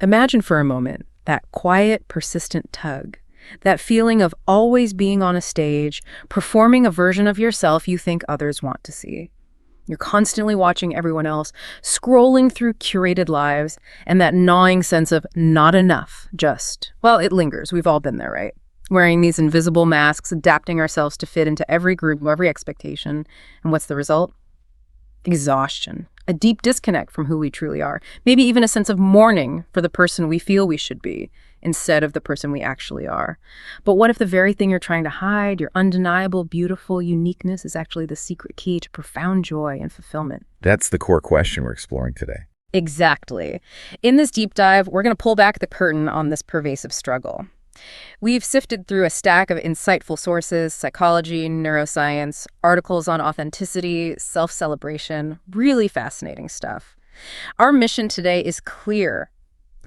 Imagine for a moment that quiet, persistent tug, that feeling of always being on a stage, performing a version of yourself you think others want to see. You're constantly watching everyone else, scrolling through curated lives, and that gnawing sense of not enough, well, it lingers. We've all been there, right? Wearing these invisible masks, adapting ourselves to fit into every group, every expectation. And what's the result? Exhaustion, a deep disconnect from who we truly are, maybe even a sense of mourning for the person we feel we should be instead of the person we actually are. But what if the very thing you're trying to hide, your undeniable, beautiful uniqueness, is actually the secret key to profound joy and fulfillment? That's the core question we're exploring today. Exactly. In this deep dive, we're going to pull back the curtain on this pervasive struggle. We've sifted through a stack of insightful sources: psychology, neuroscience, articles on authenticity, self-celebration, really fascinating stuff. Our mission today is clear: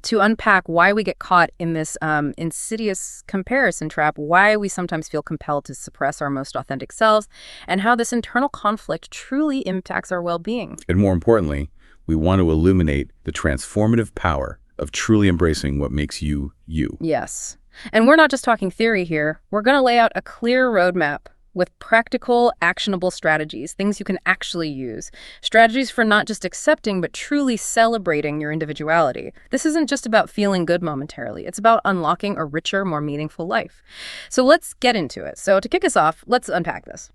to unpack why we get caught in this insidious comparison trap, why we sometimes feel compelled to suppress our most authentic selves, and how this internal conflict truly impacts our well-being. And more importantly, we want to illuminate the transformative power of truly embracing what makes you, you. Yes. And we're not just talking theory here. We're going to lay out a clear roadmap with practical, actionable strategies, things you can actually use. Strategies for not just accepting, but truly celebrating your individuality. This isn't just about feeling good momentarily. It's about unlocking a richer, more meaningful life. So let's get into it. So to kick us off, let's unpack this.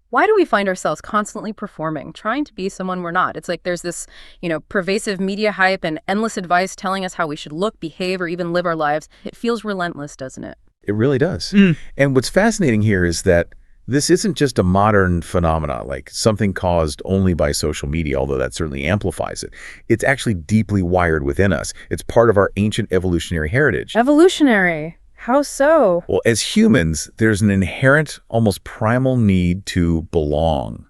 Why do we find ourselves constantly performing, trying to be someone we're not? It's like there's this, pervasive media hype and endless advice telling us how we should look, behave, or even live our lives. It feels relentless, doesn't it? It really does. And what's fascinating here is that this isn't just a modern phenomena, like something caused only by social media, although that certainly amplifies it. It's actually deeply wired within us. It's part of our ancient evolutionary heritage. Evolutionary? How so? Well, as humans, there's an inherent, almost primal need to belong.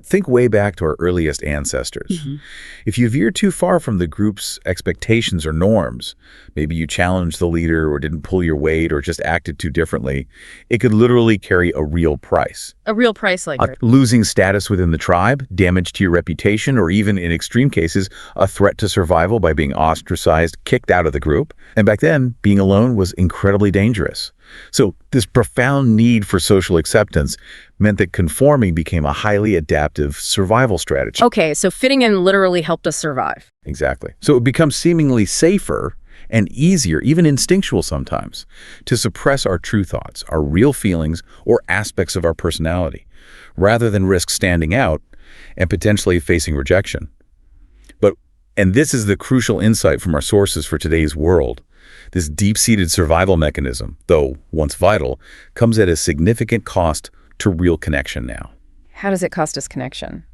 Think way back to our earliest ancestors. If you veer too far from the group's expectations or norms, maybe you challenged the leader or didn't pull your weight or just acted too differently, it could literally carry a real price. A real price, like losing status within the tribe, damage to your reputation, or even in extreme cases, a threat to survival by being ostracized, kicked out of the group. And back then, being alone was incredibly dangerous. So this profound need for social acceptance meant that conforming became a highly adaptive survival strategy. Okay, so fitting in literally helped us survive. Exactly. So it becomes seemingly safer and easier, even instinctual sometimes, to suppress our true thoughts, our real feelings, or aspects of our personality, rather than risk standing out and potentially facing rejection. And this is the crucial insight from our sources for today's world. This deep-seated survival mechanism, though once vital, comes at a significant cost to real connection now. How does it cost us connection?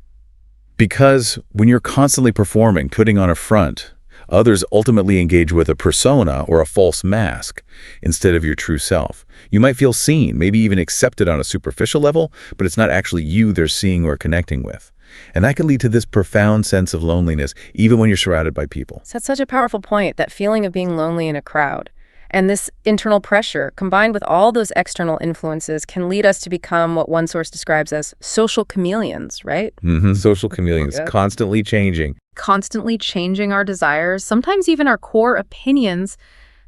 Because when you're constantly performing, putting on a front, others ultimately engage with a persona or a false mask instead of your true self. You might feel seen, maybe even accepted on a superficial level, but it's not actually you they're seeing or connecting with. And that can lead to this profound sense of loneliness, even when you're surrounded by people. So that's such a powerful point, that feeling of being lonely in a crowd. And this internal pressure, combined with all those external influences, can lead us to become what one source describes as social chameleons, right? Social chameleons, constantly changing. Constantly changing our desires, sometimes even our core opinions,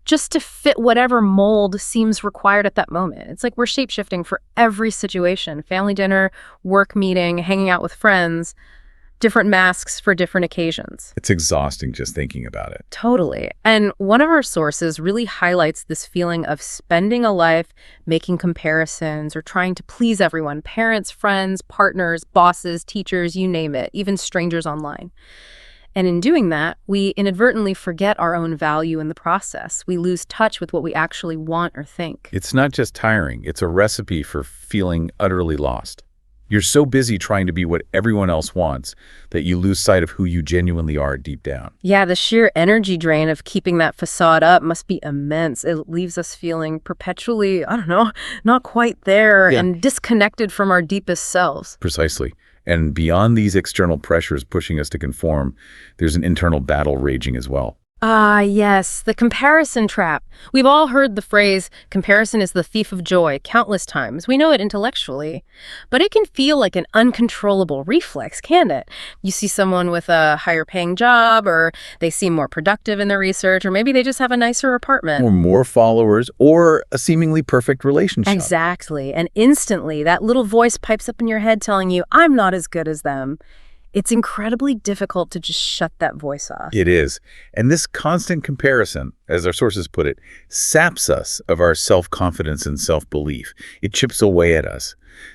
just to fit whatever mold seems required at that moment. It's like we're shape-shifting for every situation: family dinner, work meeting, hanging out with friends, different masks for different occasions. It's exhausting just thinking about it. Totally. And one of our sources really highlights this feeling of spending a life making comparisons or trying to please everyone: parents, friends, partners, bosses, teachers, you name it, even strangers online. And in doing that, we inadvertently forget our own value in the process. We lose touch with what we actually want or think. It's not just tiring, it's a recipe for feeling utterly lost. You're so busy trying to be what everyone else wants that you lose sight of who you genuinely are deep down. Yeah, the sheer energy drain of keeping that facade up must be immense. It leaves us feeling perpetually, not quite there and disconnected from our deepest selves. Precisely. And beyond these external pressures pushing us to conform, there's an internal battle raging as well. Ah, yes, the comparison trap. We've all heard the phrase, comparison is the thief of joy, countless times. We know it intellectually. But it can feel like an uncontrollable reflex, can't it? You see someone with a higher paying job, or they seem more productive in their research, or maybe they just have a nicer apartment. Or more followers, or a seemingly perfect relationship. Exactly. And instantly, that little voice pipes up in your head telling you, I'm not as good as them. It's incredibly difficult to just shut that voice off. It is. And this constant comparison, as our sources put it, saps us of our self-confidence and self-belief. It chips away at us.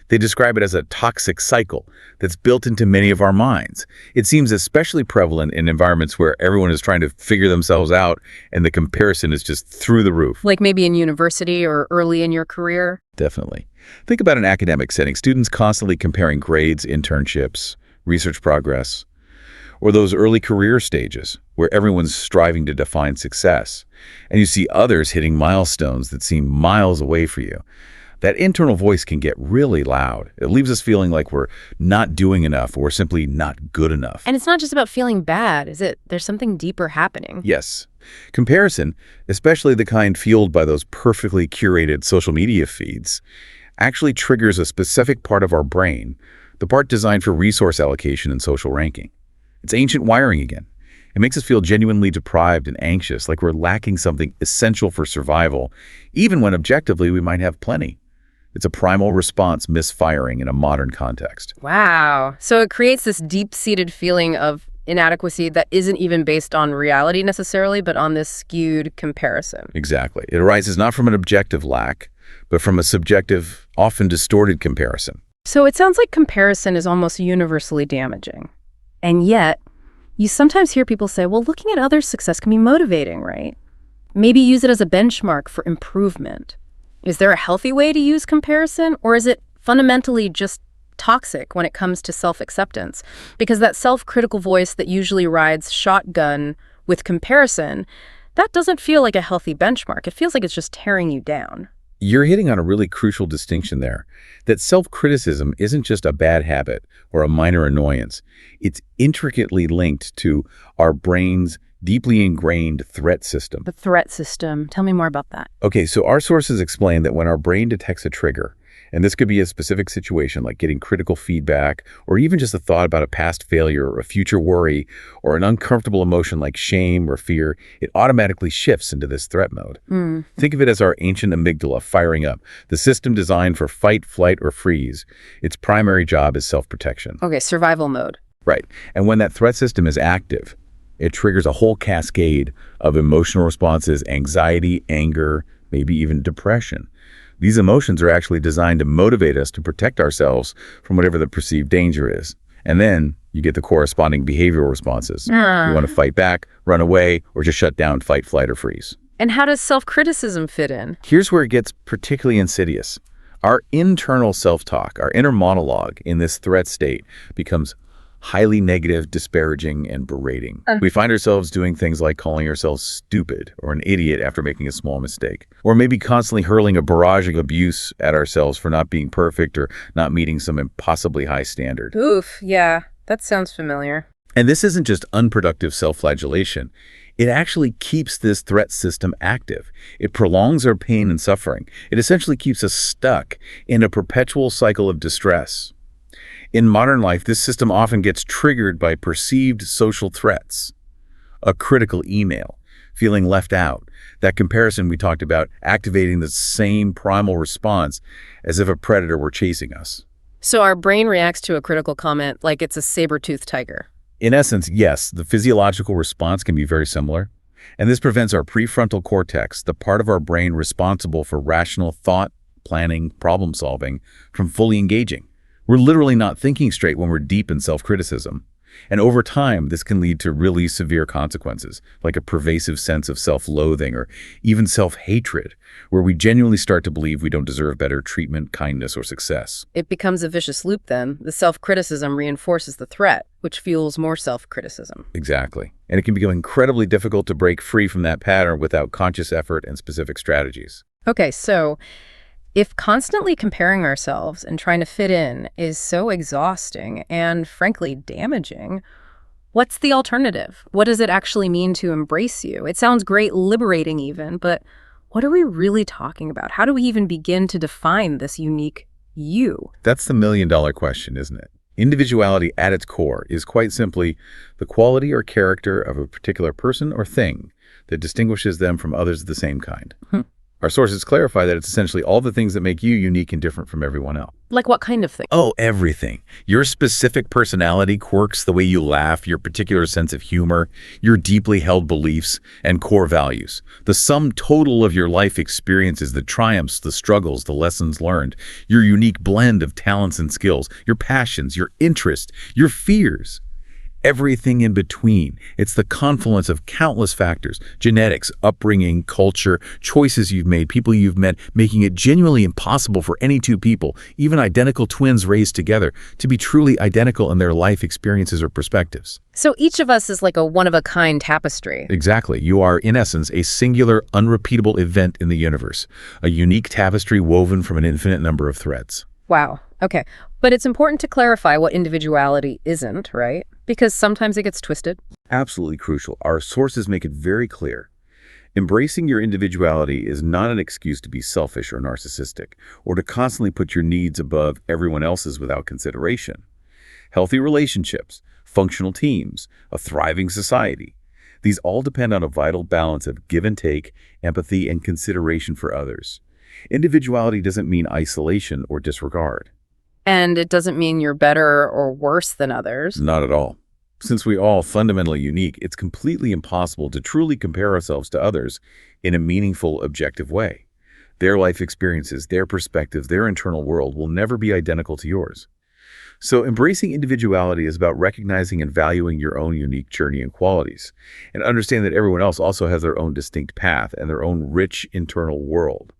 They describe it as a toxic cycle that's built into many of our minds. It seems especially prevalent in environments where everyone is trying to figure themselves out and the comparison is just through the roof. Like maybe in university or early in your career. Definitely. Think about an academic setting. Students constantly comparing grades, internships, research progress, or those early career stages where everyone's striving to define success, and you see others hitting milestones that seem miles away for you. That internal voice can get really loud. It leaves us feeling like we're not doing enough or simply not good enough. And it's not just about feeling bad, is it? There's something deeper happening. Yes. Comparison, especially the kind fueled by those perfectly curated social media feeds, actually triggers a specific part of our brain, the part designed for resource allocation and social ranking. It's ancient wiring again. It makes us feel genuinely deprived and anxious, like we're lacking something essential for survival, even when objectively we might have plenty. It's a primal response misfiring in a modern context. Wow. So it creates this deep-seated feeling of inadequacy that isn't even based on reality necessarily, but on this skewed comparison. Exactly. It arises not from an objective lack, but from a subjective, often distorted comparison. So it sounds like comparison is almost universally damaging. And yet, you sometimes hear people say, well, looking at others' success can be motivating, right? Maybe use it as a benchmark for improvement. Is there a healthy way to use comparison, or is it fundamentally just toxic when it comes to self-acceptance? Because that self-critical voice that usually rides shotgun with comparison, that doesn't feel like a healthy benchmark. It feels like it's just tearing you down. You're hitting on a really crucial distinction there, that self-criticism isn't just a bad habit or a minor annoyance. It's intricately linked to our brain's deeply ingrained threat system. The threat system. Tell me more about that. Okay, so our sources explain that when our brain detects a trigger, and this could be a specific situation like getting critical feedback, or even just a thought about a past failure or a future worry, or an uncomfortable emotion like shame or fear, it automatically shifts into this threat mode. Think of it as our ancient amygdala firing up, the system designed for fight, flight, or freeze. Its primary job is self-protection. Okay, survival mode. Right. And when that threat system is active, it triggers a whole cascade of emotional responses, anxiety, anger, maybe even depression. These emotions are actually designed to motivate us to protect ourselves from whatever the perceived danger is. And then you get the corresponding behavioral responses. You want to fight back, run away, or just shut down, fight, flight, or freeze. And how does self-criticism fit in? Here's where it gets particularly insidious. Our internal self-talk, our inner monologue in this threat state becomes highly negative, disparaging, and berating. We find ourselves doing things like calling ourselves stupid or an idiot after making a small mistake, or maybe constantly hurling a barrage of abuse at ourselves for not being perfect or not meeting some impossibly high standard. Oof, yeah, that sounds familiar. And this isn't just unproductive self-flagellation. It actually keeps this threat system active. It prolongs our pain and suffering. It essentially keeps us stuck in a perpetual cycle of distress. In modern life, this system often gets triggered by perceived social threats. A critical email, feeling left out, that comparison we talked about, activating the same primal response as if a predator were chasing us. So our brain reacts to a critical comment like it's a saber-toothed tiger. In essence, yes, the physiological response can be very similar. And this prevents our prefrontal cortex, the part of our brain responsible for rational thought, planning, problem solving, from fully engaging. We're literally not thinking straight when we're deep in self-criticism. And over time, this can lead to really severe consequences, like a pervasive sense of self-loathing or even self-hatred, where we genuinely start to believe we don't deserve better treatment, kindness, or success. It becomes a vicious loop then. The self-criticism reinforces the threat, which fuels more self-criticism. Exactly. And it can become incredibly difficult to break free from that pattern without conscious effort and specific strategies. Okay, so if constantly comparing ourselves and trying to fit in is so exhausting and, frankly, damaging, What's the alternative? What does it actually mean to embrace you? It sounds great, liberating even, but what are we really talking about? How do we even begin to define this unique you? That's the million-dollar question, isn't it? Individuality at its core is quite simply the quality or character of a particular person or thing that distinguishes them from others of the same kind. Our sources clarify that it's essentially all the things that make you unique and different from everyone else. Like what kind of thing? Oh, everything. Your specific personality, quirks, the way you laugh, your particular sense of humor, your deeply held beliefs, and core values. The sum total of your life experiences, the triumphs, the struggles, the lessons learned, your unique blend of talents and skills, your passions, your interests, your fears. Everything in between. It's the confluence of countless factors, genetics, upbringing, culture, choices you've made, people you've met, making it genuinely impossible for any two people, even identical twins raised together, to be truly identical in their life experiences or perspectives. So each of us is like a one-of-a-kind tapestry. Exactly. You are, in essence, a singular, unrepeatable event in the universe, a unique tapestry woven from an infinite number of threads. Wow. Okay. But it's important to clarify what individuality isn't, right? Because sometimes it gets twisted. Absolutely crucial. Our sources make it very clear. Embracing your individuality is not an excuse to be selfish or narcissistic, or to constantly put your needs above everyone else's without consideration. Healthy relationships, functional teams, a thriving society. These all depend on a vital balance of give and take, empathy, and consideration for others. Individuality doesn't mean isolation or disregard. And it doesn't mean you're better or worse than others. Not at all. Since we all fundamentally unique, it's completely impossible to truly compare ourselves to others in a meaningful, objective way. Their life experiences, their perspectives, their internal world will never be identical to yours. So embracing individuality is about recognizing and valuing your own unique journey and qualities, and understand that everyone else also has their own distinct path and their own rich internal world.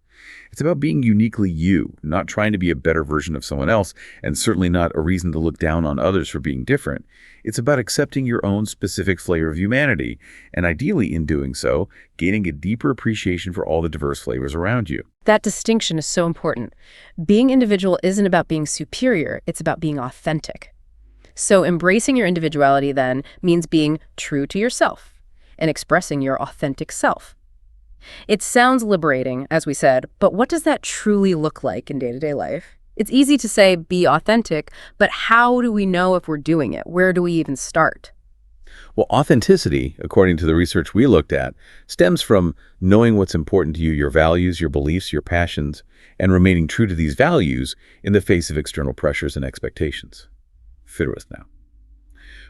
It's about being uniquely you, not trying to be a better version of someone else, and certainly not a reason to look down on others for being different. It's about accepting your own specific flavor of humanity, and ideally, in doing so, gaining a deeper appreciation for all the diverse flavors around you. That distinction is so important. Being individual isn't about being superior, it's about being authentic. So embracing your individuality then means being true to yourself and expressing your authentic self. It sounds liberating, as we said, but what does that truly look like in day-to-day life? It's easy to say, be authentic, but how do we know if we're doing it? Where do we even start? Well, authenticity, according to the research we looked at, stems from knowing what's important to you, your values, your beliefs, your passions, and remaining true to these values in the face of external pressures and expectations. Fit with now.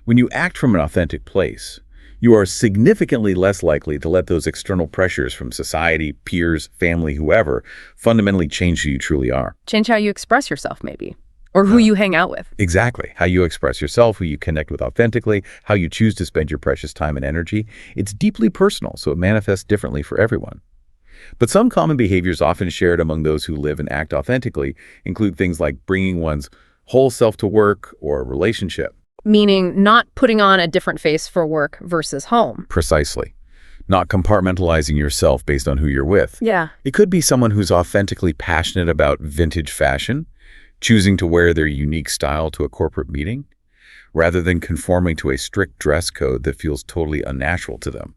When you act from an authentic place, you are significantly less likely to let those external pressures from society, peers, family, whoever, fundamentally change who you truly are. Change how you express yourself, maybe, or who you hang out with. Exactly. How you express yourself, who you connect with authentically, how you choose to spend your precious time and energy. It's deeply personal, so it manifests differently for everyone. But some common behaviors often shared among those who live and act authentically include things like bringing one's whole self to work or a relationship. Meaning not putting on a different face for work versus home. Precisely. Not compartmentalizing yourself based on who you're with. Yeah. It could be someone who's authentically passionate about vintage fashion, choosing to wear their unique style to a corporate meeting, rather than conforming to a strict dress code that feels totally unnatural to them.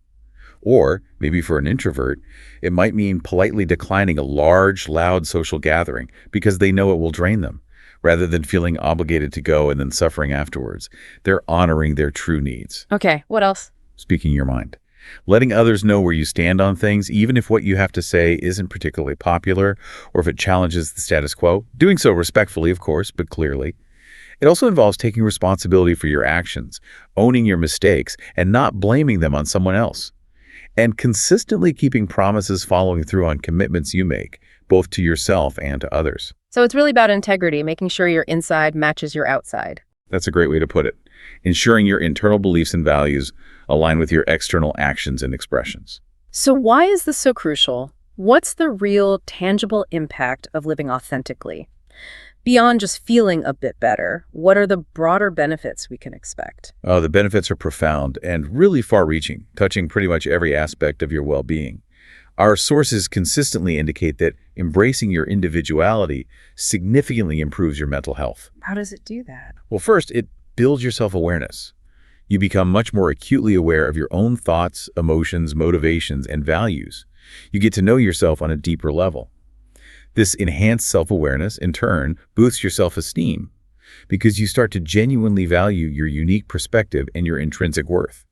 Or, maybe for an introvert, it might mean politely declining a large, loud social gathering because they know it will drain them. Rather than feeling obligated to go and then suffering afterwards, they're honoring their true needs. Okay, what else? Speaking your mind. Letting others know where you stand on things, even if what you have to say isn't particularly popular or if it challenges the status quo. Doing so respectfully, of course, but clearly. It also involves taking responsibility for your actions, owning your mistakes, and not blaming them on someone else. And consistently keeping promises, following through on commitments you make, both to yourself and to others. So it's really about integrity, making sure your inside matches your outside. That's a great way to put it. Ensuring your internal beliefs and values align with your external actions and expressions. So why is this so crucial? What's the real, tangible impact of living authentically? Beyond just feeling a bit better, what are the broader benefits we can expect? Oh, the benefits are profound and really far-reaching, touching pretty much every aspect of your well-being. Our sources consistently indicate that embracing your individuality significantly improves your mental health. How does it do that? Well, first, it builds your self-awareness. You become much more acutely aware of your own thoughts, emotions, motivations, and values. You get to know yourself on a deeper level. This enhanced self-awareness, in turn, boosts your self-esteem because you start to genuinely value your unique perspective and your intrinsic worth,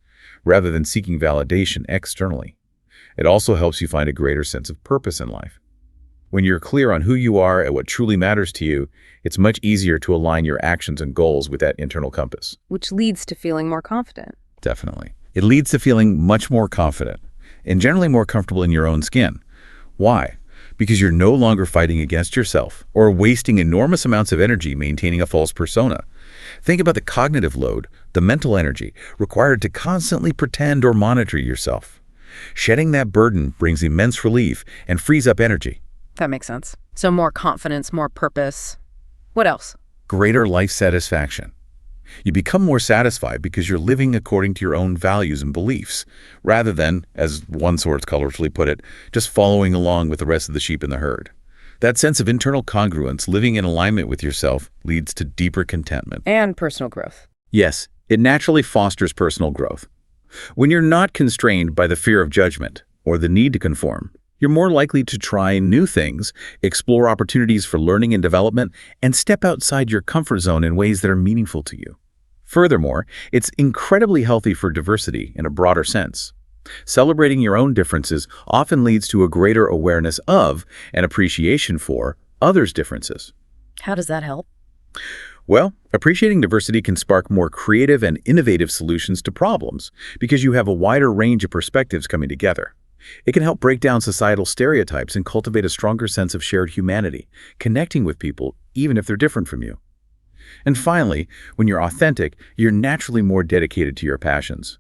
rather than seeking validation externally. It also helps you find a greater sense of purpose in life. When you're clear on who you are and what truly matters to you, it's much easier to align your actions and goals with that internal compass. Which leads to feeling more confident. Definitely. It leads to feeling much more confident and generally more comfortable in your own skin. Why? Because you're no longer fighting against yourself or wasting enormous amounts of energy maintaining a false persona. Think about the cognitive load, the mental energy required to constantly pretend or monitor yourself. Shedding that burden brings immense relief and frees up energy. That makes sense. So more confidence, more purpose. What else? Greater life satisfaction. You become more satisfied because you're living according to your own values and beliefs, rather than, as one source colorfully put it, just following along with the rest of the sheep in the herd. That sense of internal congruence, living in alignment with yourself, leads to deeper contentment. And personal growth. Yes, it naturally fosters personal growth. When you're not constrained by the fear of judgment or the need to conform, you're more likely to try new things, explore opportunities for learning and development, and step outside your comfort zone in ways that are meaningful to you. Furthermore, it's incredibly healthy for diversity in a broader sense. Celebrating your own differences often leads to a greater awareness of and appreciation for others' differences. How does that help? Well, appreciating diversity can spark more creative and innovative solutions to problems because you have a wider range of perspectives coming together. It can help break down societal stereotypes and cultivate a stronger sense of shared humanity, connecting with people even if they're different from you. And finally, when you're authentic, you're naturally more dedicated to your passions.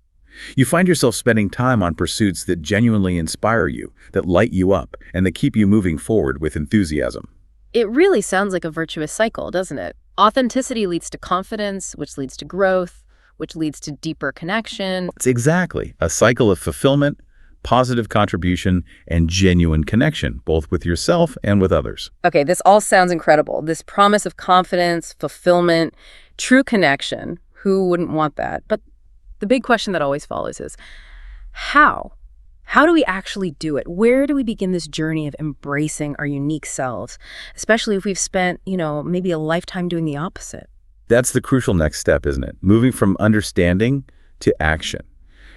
You find yourself spending time on pursuits that genuinely inspire you, that light you up, and that keep you moving forward with enthusiasm. It really sounds like a virtuous cycle, doesn't it? Authenticity leads to confidence, which leads to growth, which leads to deeper connection. It's exactly a cycle of fulfillment, positive contribution, and genuine connection, both with yourself and with others. Okay, this all sounds incredible. This promise of confidence, fulfillment, true connection. Who wouldn't want that? But the big question that always follows is, how? How do we actually do it? Where do we begin this journey of embracing our unique selves, especially if we've spent, maybe a lifetime doing the opposite? That's the crucial next step, isn't it? Moving from understanding to action.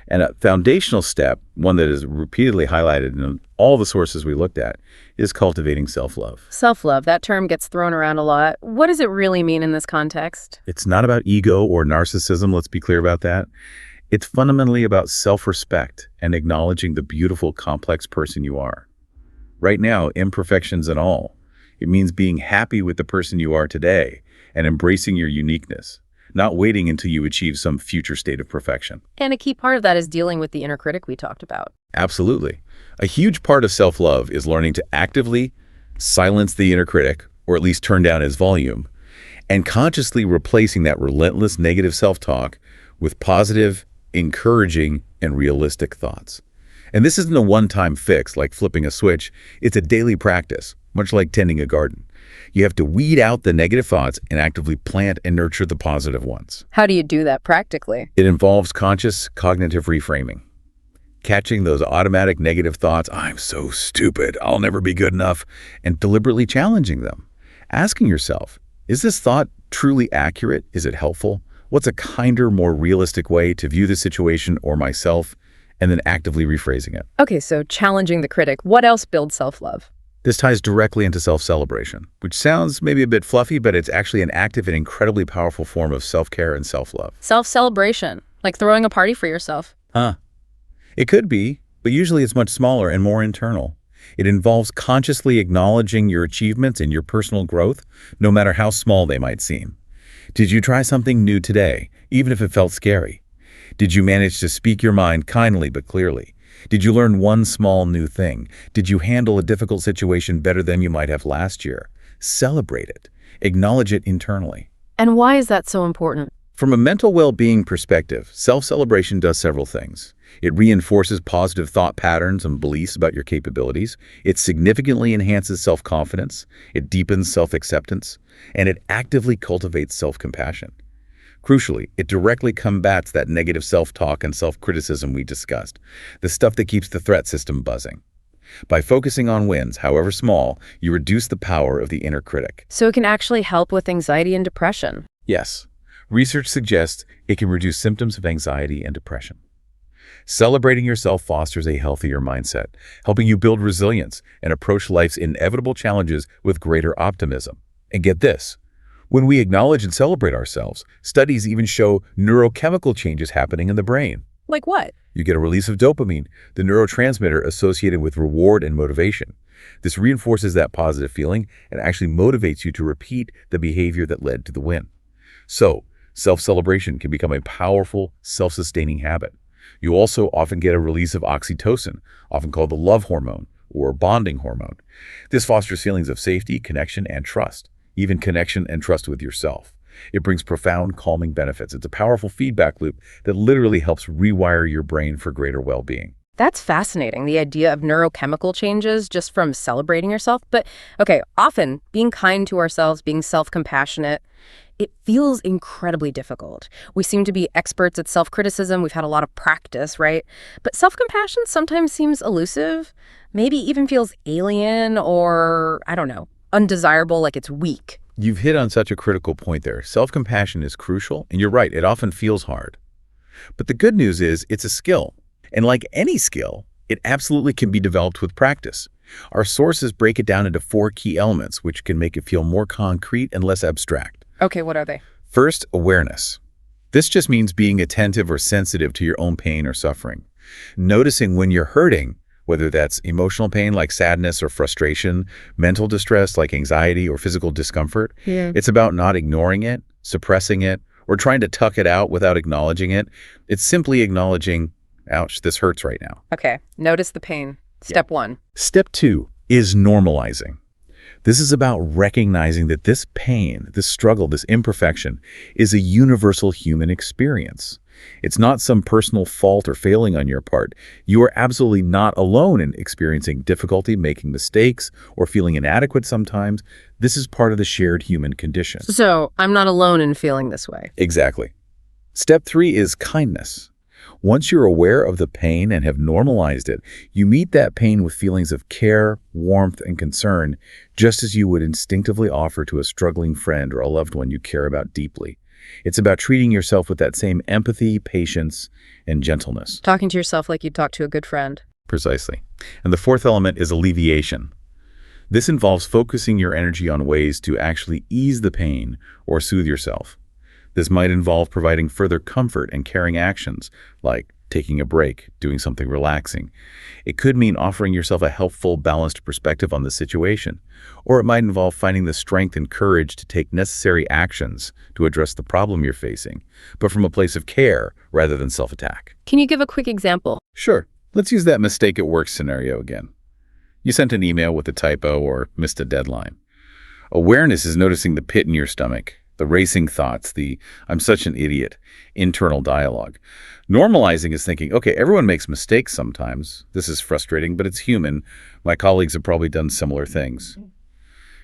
And a foundational step, one that is repeatedly highlighted in all the sources we looked at, is cultivating self-love. Self-love, that term gets thrown around a lot. What does it really mean in this context? It's not about ego or narcissism, let's be clear about that. It's fundamentally about self-respect and acknowledging the beautiful, complex person you are. Right now, imperfections and all. It means being happy with the person you are today and embracing your uniqueness, not waiting until you achieve some future state of perfection. And a key part of that is dealing with the inner critic we talked about. Absolutely. A huge part of self-love is learning to actively silence the inner critic, or at least turn down his volume, and consciously replacing that relentless negative self-talk with positive, encouraging, and realistic thoughts. And this isn't a one-time fix like flipping a switch. It's a daily practice, much like tending a garden. You have to weed out the negative thoughts and actively plant and nurture the positive ones. How do you do that practically? It involves conscious cognitive reframing. Catching those automatic negative thoughts, I'm so stupid, I'll never be good enough, and deliberately challenging them. Asking yourself, is this thought truly accurate? Is it helpful? What's a kinder, more realistic way to view the situation or myself? And then actively rephrasing it. Okay, so challenging the critic. What else builds self-love? This ties directly into self-celebration, which sounds maybe a bit fluffy, but it's actually an active and incredibly powerful form of self-care and self-love. Self-celebration, like throwing a party for yourself. It could be, but usually it's much smaller and more internal. It involves consciously acknowledging your achievements and your personal growth, no matter how small they might seem. Did you try something new today, even if it felt scary? Did you manage to speak your mind kindly but clearly? Did you learn one small new thing? Did you handle a difficult situation better than you might have last year? Celebrate it. Acknowledge it internally. And why is that so important? From a mental well-being perspective, self-celebration does several things. It reinforces positive thought patterns and beliefs about your capabilities. It significantly enhances self-confidence. It deepens self-acceptance. And it actively cultivates self-compassion. Crucially, it directly combats that negative self-talk and self-criticism we discussed, the stuff that keeps the threat system buzzing. By focusing on wins, however small, you reduce the power of the inner critic. So it can actually help with anxiety and depression. Yes, research suggests it can reduce symptoms of anxiety and depression. Celebrating yourself fosters a healthier mindset, helping you build resilience and approach life's inevitable challenges with greater optimism. And get this, when we acknowledge and celebrate ourselves, studies even show neurochemical changes happening in the brain. Like what? You get a release of dopamine, the neurotransmitter associated with reward and motivation. This reinforces that positive feeling and actually motivates you to repeat the behavior that led to the win. So, self-celebration can become a powerful, self-sustaining habit. You also often get a release of oxytocin, often called the love hormone or bonding hormone. This fosters feelings of safety, connection, and trust, even connection and trust with yourself. It brings profound calming benefits. It's a powerful feedback loop that literally helps rewire your brain for greater well-being. That's fascinating, the idea of neurochemical changes just from celebrating yourself. But okay, often being kind to ourselves, being self-compassionate, it feels incredibly difficult. We seem to be experts at self-criticism. We've had a lot of practice, right? But self-compassion sometimes seems elusive, maybe even feels alien or, I don't know, undesirable, like it's weak. You've hit on such a critical point there. Self-compassion is crucial, and you're right, it often feels hard. But the good news is it's a skill. And like any skill, it absolutely can be developed with practice. Our sources break it down into 4 key elements, which can make it feel more concrete and less abstract. Okay, what are they? First, awareness. This just means being attentive or sensitive to your own pain or suffering. Noticing when you're hurting, whether that's emotional pain like sadness or frustration, mental distress like anxiety or physical discomfort. Yeah. It's about not ignoring it, suppressing it, or trying to tuck it out without acknowledging it. It's simply acknowledging, ouch, this hurts right now. Okay, notice the pain. Step 1. Step 2 is normalizing. This is about recognizing that this pain, this struggle, this imperfection is a universal human experience. It's not some personal fault or failing on your part. You are absolutely not alone in experiencing difficulty, making mistakes, or feeling inadequate sometimes. This is part of the shared human condition. So I'm not alone in feeling this way. Exactly. Step 3 is kindness. Once you're aware of the pain and have normalized it, you meet that pain with feelings of care, warmth, and concern, just as you would instinctively offer to a struggling friend or a loved one you care about deeply. It's about treating yourself with that same empathy, patience, and gentleness. Talking to yourself like you'd talk to a good friend. Precisely. And the 4th element is alleviation. This involves focusing your energy on ways to actually ease the pain or soothe yourself. This might involve providing further comfort and caring actions, like taking a break, doing something relaxing. It could mean offering yourself a helpful, balanced perspective on the situation, or it might involve finding the strength and courage to take necessary actions to address the problem you're facing, but from a place of care rather than self-attack. Can you give a quick example? Sure. Let's use that mistake at work scenario again. You sent an email with a typo or missed a deadline. Awareness is noticing the pit in your stomach, the racing thoughts, the "I'm such an idiot" internal dialogue. Normalizing is thinking, okay, everyone makes mistakes sometimes. This is frustrating, but it's human. My colleagues have probably done similar things.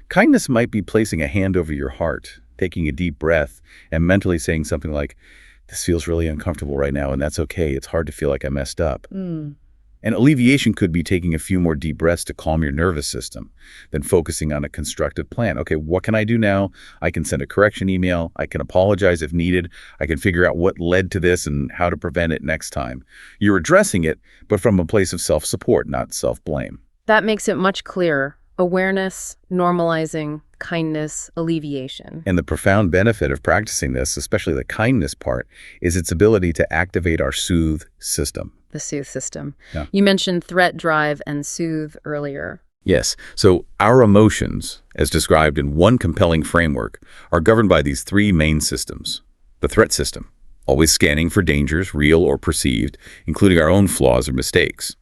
Kindness might be placing a hand over your heart, taking a deep breath, and mentally saying something like, "This feels really uncomfortable right now, and that's okay. It's hard to feel like I messed up." And alleviation could be taking a few more deep breaths to calm your nervous system, then focusing on a constructive plan. Okay, what can I do now? I can send a correction email. I can apologize if needed. I can figure out what led to this and how to prevent it next time. You're addressing it, but from a place of self-support, not self-blame. That makes it much clearer. Awareness, normalizing, kindness, alleviation. And the profound benefit of practicing this, especially the kindness part, is its ability to activate our soothe system. The soothe system. Yeah. You mentioned threat, drive, and soothe earlier. Yes, so our emotions, as described in one compelling framework, are governed by these 3 main systems. The threat system, always scanning for dangers, real or perceived, including our own flaws or mistakes.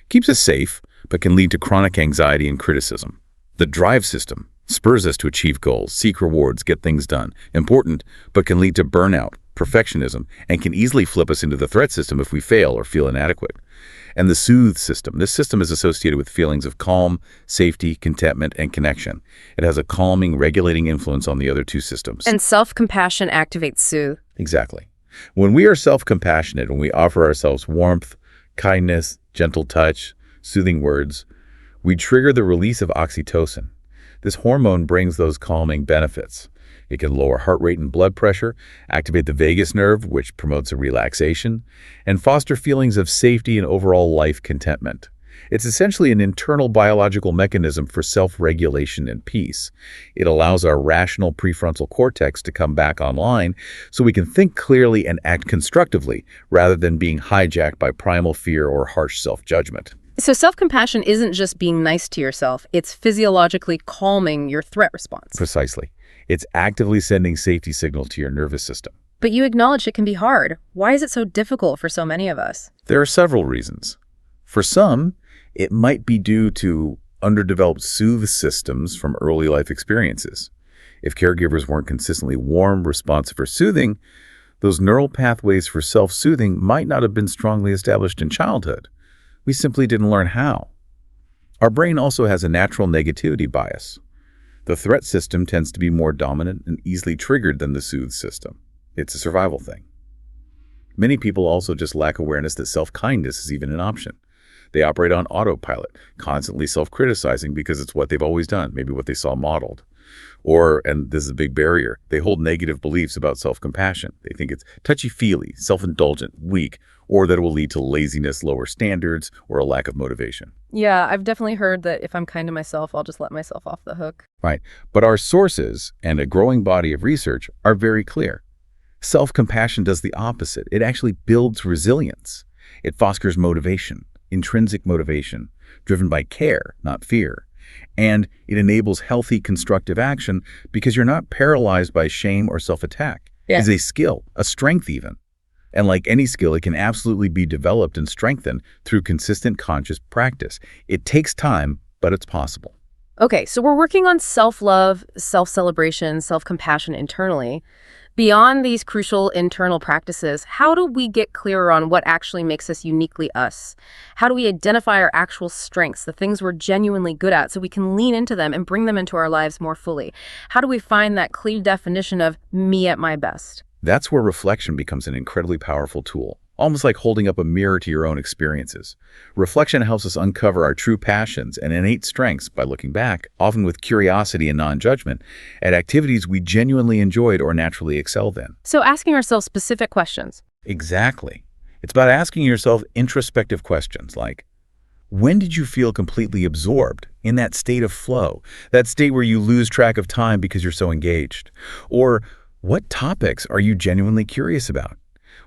Keeps us safe, but can lead to chronic anxiety and criticism. The drive system spurs us to achieve goals, seek rewards, get things done. Important, but can lead to burnout, perfectionism, and can easily flip us into the threat system if we fail or feel inadequate. And the soothe system. This system is associated with feelings of calm, safety, contentment, and connection. It has a calming, regulating influence on the other 2 systems. And self-compassion activates soothe. Exactly. When we are self-compassionate, when we offer ourselves warmth, kindness, gentle touch, soothing words, we trigger the release of oxytocin. This hormone brings those calming benefits. It can lower heart rate and blood pressure, activate the vagus nerve, which promotes a relaxation, and foster feelings of safety and overall life contentment. It's essentially an internal biological mechanism for self-regulation and peace. It allows our rational prefrontal cortex to come back online so we can think clearly and act constructively rather than being hijacked by primal fear or harsh self-judgment. So self-compassion isn't just being nice to yourself, it's physiologically calming your threat response. Precisely. It's actively sending safety signals to your nervous system. But you acknowledge it can be hard. Why is it so difficult for so many of us? There are several reasons. For some, it might be due to underdeveloped soothe systems from early life experiences. If caregivers weren't consistently warm, responsive, or soothing, those neural pathways for self-soothing might not have been strongly established in childhood. We simply didn't learn how. Our brain also has a natural negativity bias. The threat system tends to be more dominant and easily triggered than the soothe system. It's a survival thing. Many people also just lack awareness that self-kindness is even an option. They operate on autopilot, constantly self-criticizing because it's what they've always done, maybe what they saw modeled. Or, and this is a big barrier, they hold negative beliefs about self-compassion. They think it's touchy-feely, self-indulgent, weak, or that it will lead to laziness, lower standards, or a lack of motivation. Yeah, I've definitely heard that if I'm kind to myself, I'll just let myself off the hook. Right. But our sources and a growing body of research are very clear. Self-compassion does the opposite. It actually builds resilience. It fosters motivation, intrinsic motivation, driven by care, not fear. And it enables healthy, constructive action because you're not paralyzed by shame or self-attack. Yeah. It's a skill, a strength even. And like any skill, it can absolutely be developed and strengthened through consistent conscious practice. It takes time, but it's possible. Okay, so we're working on self-love, self-celebration, self-compassion internally. Beyond these crucial internal practices, how do we get clearer on what actually makes us uniquely us? How do we identify our actual strengths, the things we're genuinely good at, so we can lean into them and bring them into our lives more fully? How do we find that clear definition of me at my best? That's where reflection becomes an incredibly powerful tool, almost like holding up a mirror to your own experiences. Reflection helps us uncover our true passions and innate strengths by looking back, often with curiosity and non-judgment, at activities we genuinely enjoyed or naturally excelled in. So asking ourselves specific questions. Exactly. It's about asking yourself introspective questions like, when did you feel completely absorbed in that state of flow, that state where you lose track of time because you're so engaged? Or what topics are you genuinely curious about?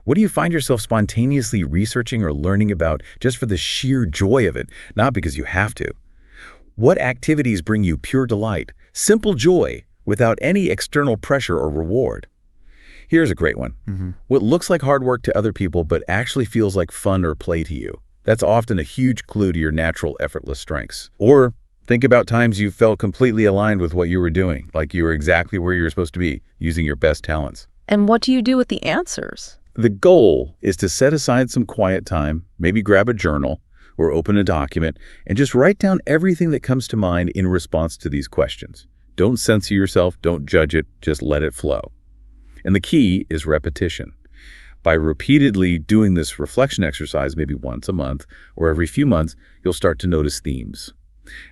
What do you find yourself spontaneously researching or learning about just for the sheer joy of it, not because you have to? What activities bring you pure delight, simple joy, without any external pressure or reward? Here's a great one. What looks like hard work to other people but actually feels like fun or play to you? That's often a huge clue to your natural, effortless strengths. Or think about times you felt completely aligned with what you were doing, like you were exactly where you were supposed to be, using your best talents. And what do you do with the answers? The goal is to set aside some quiet time, maybe grab a journal or open a document, and just write down everything that comes to mind in response to these questions. Don't censor yourself, don't judge it, just let it flow. And the key is repetition. By repeatedly doing this reflection exercise, maybe once a month or every few months, you'll start to notice themes.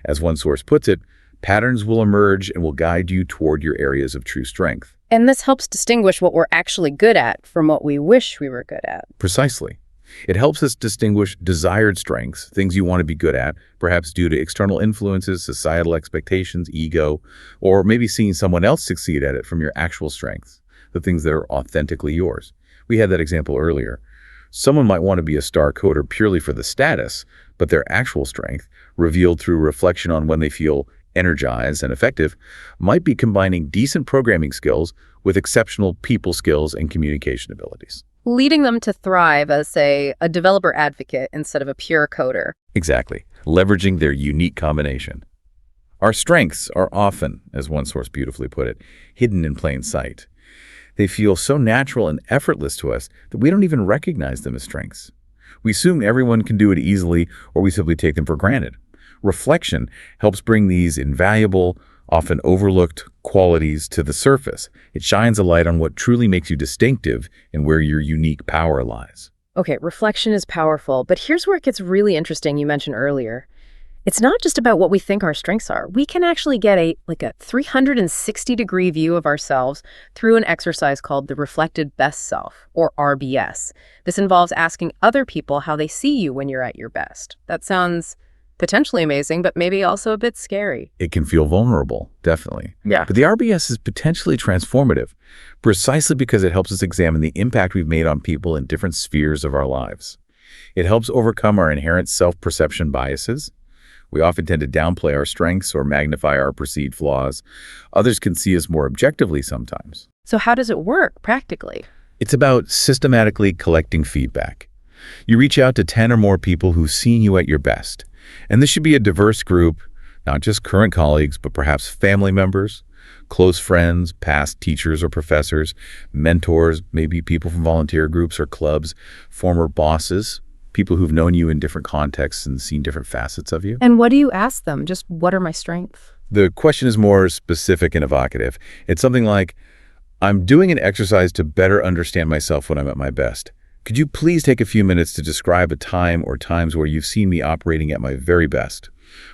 As one source puts it, patterns will emerge and will guide you toward your areas of true strength. And this helps distinguish what we're actually good at from what we wish we were good at. Precisely. It helps us distinguish desired strengths, things you want to be good at, perhaps due to external influences, societal expectations, ego, or maybe seeing someone else succeed at it from your actual strengths, the things that are authentically yours. We had that example earlier. Someone might want to be a star coder purely for the status, but their actual strength, revealed through reflection on when they feel energized and effective, might be combining decent programming skills with exceptional people skills and communication abilities. Leading them to thrive as, say, a developer advocate instead of a pure coder. Exactly. Leveraging their unique combination. Our strengths are often, as one source beautifully put it, hidden in plain sight. They feel so natural and effortless to us that we don't even recognize them as strengths. We assume everyone can do it easily, or we simply take them for granted. Reflection helps bring these invaluable, often overlooked qualities to the surface. It shines a light on what truly makes you distinctive and where your unique power lies. Okay, reflection is powerful, but here's where it gets really interesting you mentioned earlier. It's not just about what we think our strengths are. We can actually get a 360-degree view of ourselves through an exercise called the Reflected Best Self, or RBS. This involves asking other people how they see you when you're at your best. That sounds potentially amazing, but maybe also a bit scary. It can feel vulnerable, definitely. Yeah. But the RBS is potentially transformative, precisely because it helps us examine the impact we've made on people in different spheres of our lives. It helps overcome our inherent self-perception biases. We often tend to downplay our strengths or magnify our perceived flaws. Others can see us more objectively sometimes. So how does it work practically? It's about systematically collecting feedback. You reach out to 10 or more people who've seen you at your best. And this should be a diverse group, not just current colleagues, but perhaps family members, close friends, past teachers or professors, mentors, maybe people from volunteer groups or clubs, former bosses, people who've known you in different contexts and seen different facets of you. And what do you ask them? Just what are my strengths? The question is more specific and evocative. It's something like, I'm doing an exercise to better understand myself when I'm at my best. Could you please take a few minutes to describe a time or times where you've seen me operating at my very best?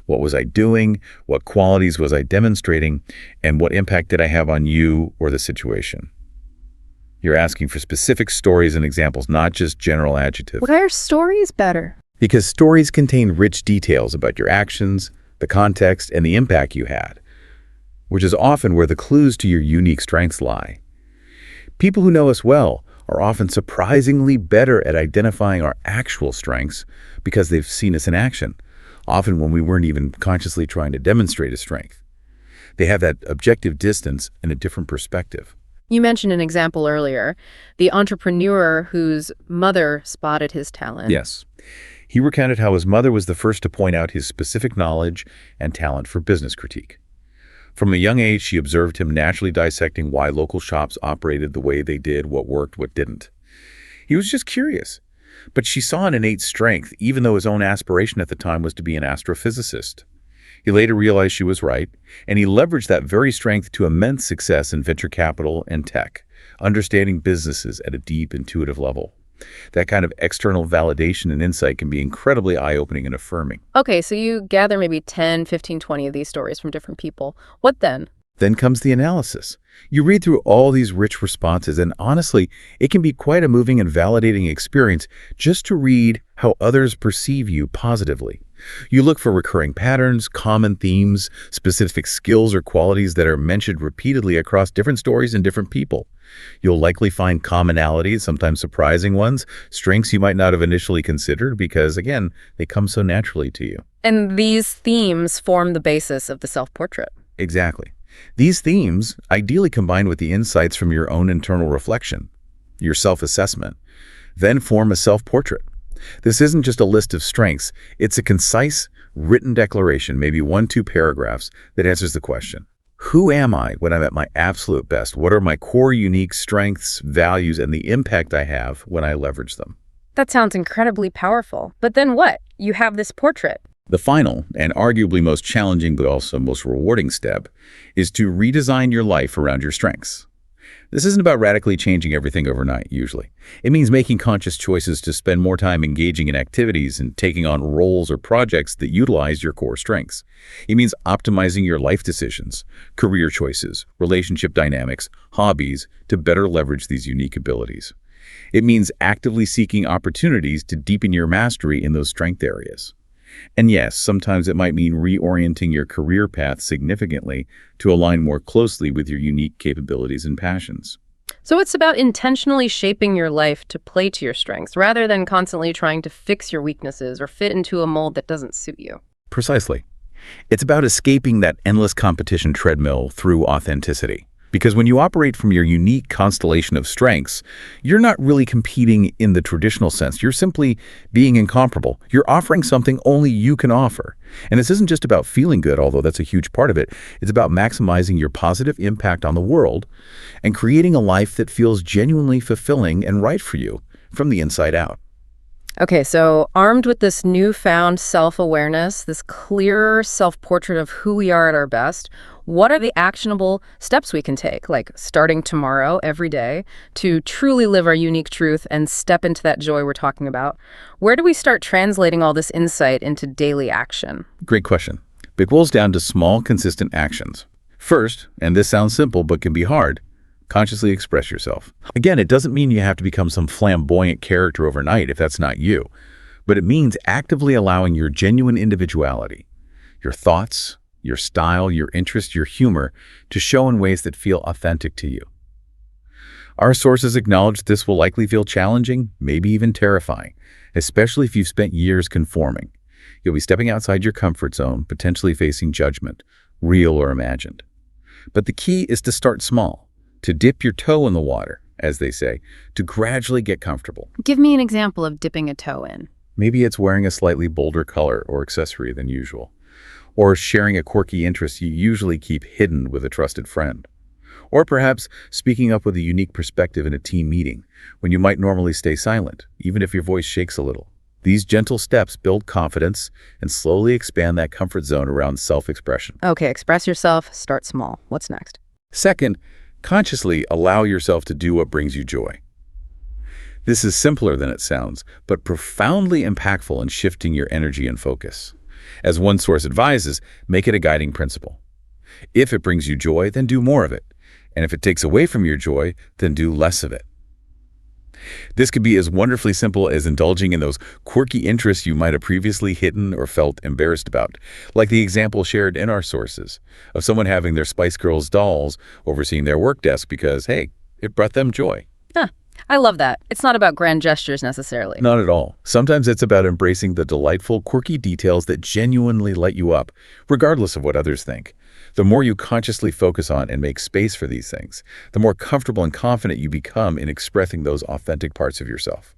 What was I doing? What qualities was I demonstrating? And what impact did I have on you or the situation? You're asking for specific stories and examples, not just general adjectives. Why are stories better? Because stories contain rich details about your actions, the context, and the impact you had, which is often where the clues to your unique strengths lie. People who know us well are often surprisingly better at identifying our actual strengths because they've seen us in action, often when we weren't even consciously trying to demonstrate a strength. They have that objective distance and a different perspective. You mentioned an example earlier, the entrepreneur whose mother spotted his talent. Yes. He recounted how his mother was the first to point out his specific knowledge and talent for business critique. From a young age, she observed him naturally dissecting why local shops operated the way they did, what worked, what didn't. He was just curious, but she saw an innate strength, even though his own aspiration at the time was to be an astrophysicist. He later realized she was right, and he leveraged that very strength to immense success in venture capital and tech, understanding businesses at a deep, intuitive level. That kind of external validation and insight can be incredibly eye-opening and affirming. Okay, so you gather maybe 10, 15, 20 of these stories from different people. What then? Then comes the analysis. You read through all these rich responses, and honestly, it can be quite a moving and validating experience just to read how others perceive you positively. You look for recurring patterns, common themes, specific skills or qualities that are mentioned repeatedly across different stories and different people. You'll likely find commonalities, sometimes surprising ones, strengths you might not have initially considered because, again, they come so naturally to you. And these themes form the basis of the self-portrait. Exactly. These themes, ideally combined with the insights from your own internal reflection, your self-assessment, then form a self-portrait. This isn't just a list of strengths. It's a concise, written declaration, maybe 1-2 paragraphs, that answers the question. Who am I when I'm at my absolute best? What are my core unique strengths, values, and the impact I have when I leverage them? That sounds incredibly powerful. But then what? You have this portrait. The final, and arguably most challenging but also most rewarding step, is to redesign your life around your strengths. This isn't about radically changing everything overnight, usually. It means making conscious choices to spend more time engaging in activities and taking on roles or projects that utilize your core strengths. It means optimizing your life decisions, career choices, relationship dynamics, hobbies to better leverage these unique abilities. It means actively seeking opportunities to deepen your mastery in those strength areas. And yes, sometimes it might mean reorienting your career path significantly to align more closely with your unique capabilities and passions. So it's about intentionally shaping your life to play to your strengths, rather than constantly trying to fix your weaknesses or fit into a mold that doesn't suit you. Precisely. It's about escaping that endless competition treadmill through authenticity. Because when you operate from your unique constellation of strengths, you're not really competing in the traditional sense. You're simply being incomparable. You're offering something only you can offer. And this isn't just about feeling good, although that's a huge part of it. It's about maximizing your positive impact on the world and creating a life that feels genuinely fulfilling and right for you from the inside out. Okay, so armed with this newfound self-awareness, this clearer self-portrait of who we are at our best, what are the actionable steps we can take, like starting tomorrow, every day, to truly live our unique truth and step into that joy we're talking about? Where do we start translating all this insight into daily action? Great question. It boils down to small, consistent actions. First, and this sounds simple but can be hard, consciously express yourself. Again, it doesn't mean you have to become some flamboyant character overnight if that's not you, but it means actively allowing your genuine individuality, your thoughts, your style, your interests, your humor, to show in ways that feel authentic to you. Our sources acknowledge this will likely feel challenging, maybe even terrifying, especially if you've spent years conforming. You'll be stepping outside your comfort zone, potentially facing judgment, real or imagined. But the key is to start small, to dip your toe in the water, as they say, to gradually get comfortable. Give me an example of dipping a toe in. Maybe it's wearing a slightly bolder color or accessory than usual, or sharing a quirky interest you usually keep hidden with a trusted friend. Or perhaps speaking up with a unique perspective in a team meeting, when you might normally stay silent, even if your voice shakes a little. These gentle steps build confidence and slowly expand that comfort zone around self-expression. Okay, express yourself, start small. What's next? Second, consciously allow yourself to do what brings you joy. This is simpler than it sounds, but profoundly impactful in shifting your energy and focus. As one source advises, make it a guiding principle. If it brings you joy, then do more of it. And if it takes away from your joy, then do less of it. This could be as wonderfully simple as indulging in those quirky interests you might have previously hidden or felt embarrassed about, like the example shared in our sources of someone having their Spice Girls dolls overseeing their work desk because, hey, it brought them joy. Huh. I love that. It's not about grand gestures necessarily. Not at all. Sometimes it's about embracing the delightful, quirky details that genuinely light you up, regardless of what others think. The more you consciously focus on and make space for these things, the more comfortable and confident you become in expressing those authentic parts of yourself.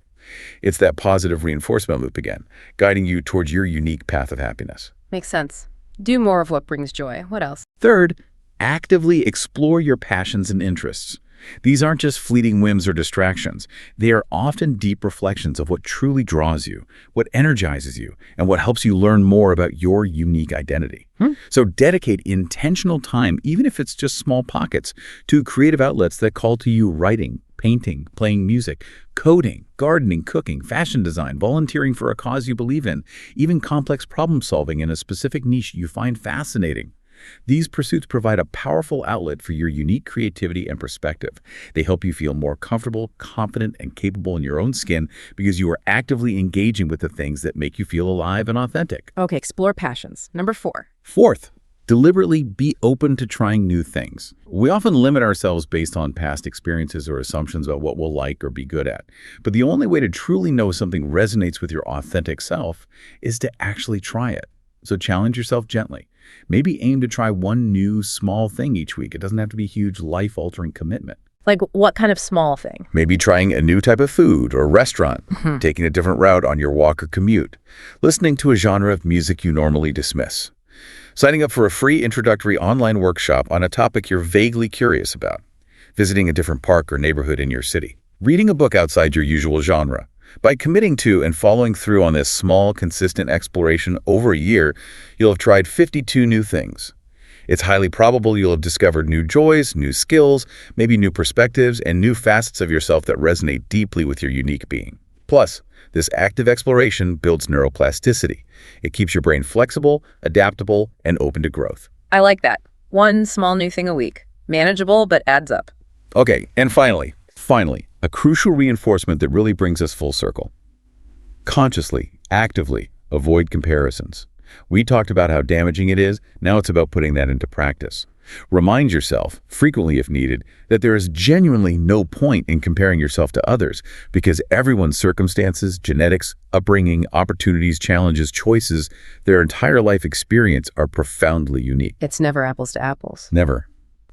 It's that positive reinforcement loop again, guiding you towards your unique path of happiness. Makes sense. Do more of what brings joy. What else? Third, actively explore your passions and interests. These aren't just fleeting whims or distractions. They are often deep reflections of what truly draws you, what energizes you, and what helps you learn more about your unique identity. So dedicate intentional time, even if it's just small pockets, to creative outlets that call to you: writing, painting, playing music, coding, gardening, cooking, fashion design, volunteering for a cause you believe in, even complex problem solving in a specific niche you find fascinating. These pursuits provide a powerful outlet for your unique creativity and perspective. They help you feel more comfortable, confident, and capable in your own skin because you are actively engaging with the things that make you feel alive and authentic. Okay, explore passions. Number 4. Fourth, deliberately be open to trying new things. We often limit ourselves based on past experiences or assumptions about what we'll like or be good at. But the only way to truly know something resonates with your authentic self is to actually try it. So challenge yourself gently. Maybe aim to try one new, small thing each week. It doesn't have to be a huge, life-altering commitment. Like what kind of small thing? Maybe trying a new type of food or restaurant, taking a different route on your walk or commute, listening to a genre of music you normally dismiss, signing up for a free introductory online workshop on a topic you're vaguely curious about, visiting a different park or neighborhood in your city, reading a book outside your usual genre. By committing to and following through on this small, consistent exploration over a year, you'll have tried 52 new things. It's highly probable you'll have discovered new joys, new skills, maybe new perspectives, and new facets of yourself that resonate deeply with your unique being. Plus, this active exploration builds neuroplasticity. It keeps your brain flexible, adaptable, and open to growth. I like that. One small new thing a week. Manageable, but adds up. Okay, and finally, a crucial reinforcement that really brings us full circle. Consciously, actively, avoid comparisons. We talked about how damaging it is. Now it's about putting that into practice. Remind yourself, frequently if needed, that there is genuinely no point in comparing yourself to others because everyone's circumstances, genetics, upbringing, opportunities, challenges, choices, their entire life experience are profoundly unique. It's never apples to apples. Never.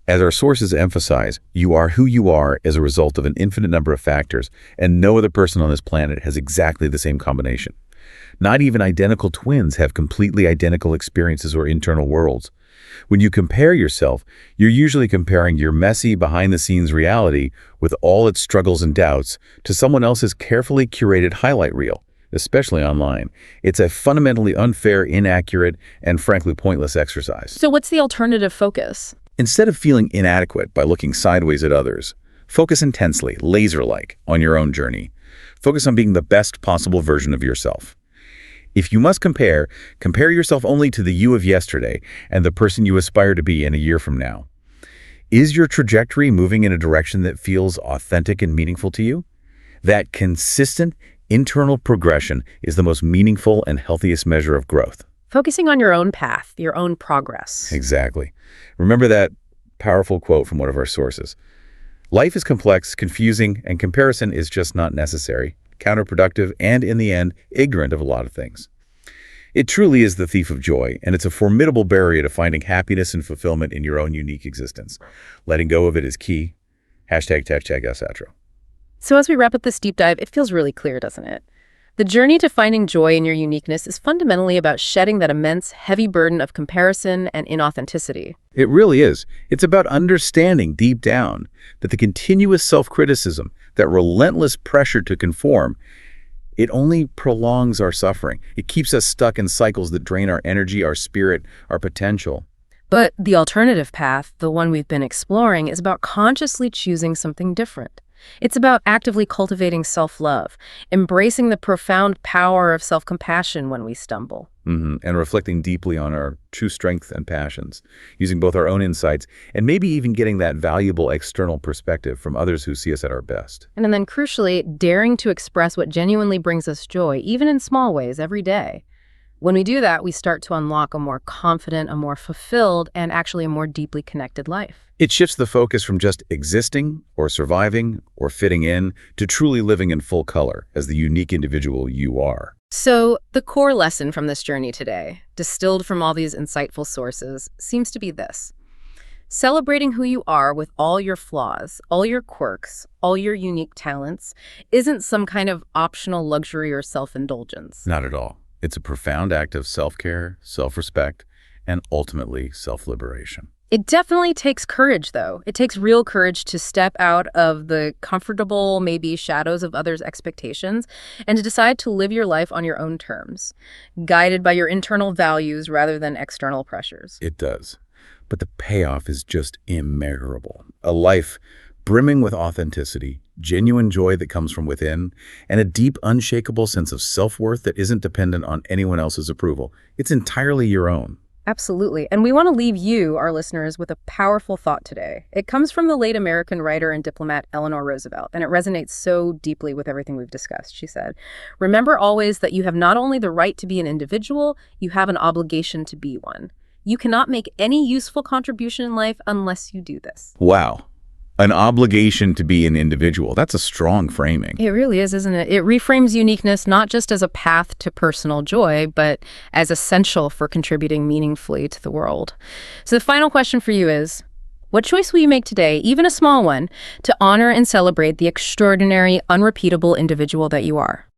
As our sources emphasize, you are who you are as a result of an infinite number of factors, and no other person on this planet has exactly the same combination. Not even identical twins have completely identical experiences or internal worlds. When you compare yourself, you're usually comparing your messy, behind-the-scenes reality with all its struggles and doubts to someone else's carefully curated highlight reel. especially online. It's a fundamentally unfair, inaccurate, and frankly pointless exercise. So what's the alternative focus? Instead of feeling inadequate by looking sideways at others, focus intensely, laser-like, on your own journey. Focus on being the best possible version of yourself. If you must compare yourself only to the you of yesterday and the person you aspire to be in a year from now. Is your trajectory moving in a direction that feels authentic and meaningful to you? That consistent internal progression is the most meaningful and healthiest measure of growth. Focusing on your own path, your own progress. Exactly. Remember that powerful quote from one of our sources. Life is complex, confusing, and comparison is just not necessary, counterproductive, and in the end, ignorant of a lot of things. It truly is the thief of joy, and it's a formidable barrier to finding happiness and fulfillment in your own unique existence. Letting go of it is key. Hashtag etc. So as we wrap up this deep dive, it feels really clear, doesn't it? The journey to finding joy in your uniqueness is fundamentally about shedding that immense, heavy burden of comparison and inauthenticity. It really is. It's about understanding deep down that the continuous self-criticism, that relentless pressure to conform, it only prolongs our suffering. It keeps us stuck in cycles that drain our energy, our spirit, our potential. But the alternative path, the one we've been exploring, is about consciously choosing something different. It's about actively cultivating self-love, embracing the profound power of self-compassion when we stumble. And reflecting deeply on our true strength and passions, using both our own insights and maybe even getting that valuable external perspective from others who see us at our best. And then crucially, daring to express what genuinely brings us joy, even in small ways, every day. When we do that, we start to unlock a more confident, a more fulfilled, and actually a more deeply connected life. It shifts the focus from just existing or surviving or fitting in to truly living in full color as the unique individual you are. So the core lesson from this journey today, distilled from all these insightful sources, seems to be this. Celebrating who you are with all your flaws, all your quirks, all your unique talents, isn't some kind of optional luxury or self-indulgence. Not at all. It's a profound act of self-care, self-respect, and ultimately self-liberation. It definitely takes courage, though. It takes real courage to step out of the comfortable, maybe shadows of others' expectations and to decide to live your life on your own terms, guided by your internal values rather than external pressures. It does. But the payoff is just immeasurable. A life brimming with authenticity, genuine joy that comes from within, and a deep, unshakable sense of self-worth that isn't dependent on anyone else's approval. It's entirely your own. Absolutely. And we want to leave you, our listeners, with a powerful thought today. It comes from the late American writer and diplomat Eleanor Roosevelt, and it resonates so deeply with everything we've discussed. She said, "Remember always that you have not only the right to be an individual, you have an obligation to be one. You cannot make any useful contribution in life unless you do this." Wow. An obligation to be an individual. That's a strong framing. It really is, isn't it? It reframes uniqueness not just as a path to personal joy, but as essential for contributing meaningfully to the world. So the final question for you is, what choice will you make today, even a small one, to honor and celebrate the extraordinary, unrepeatable individual that you are?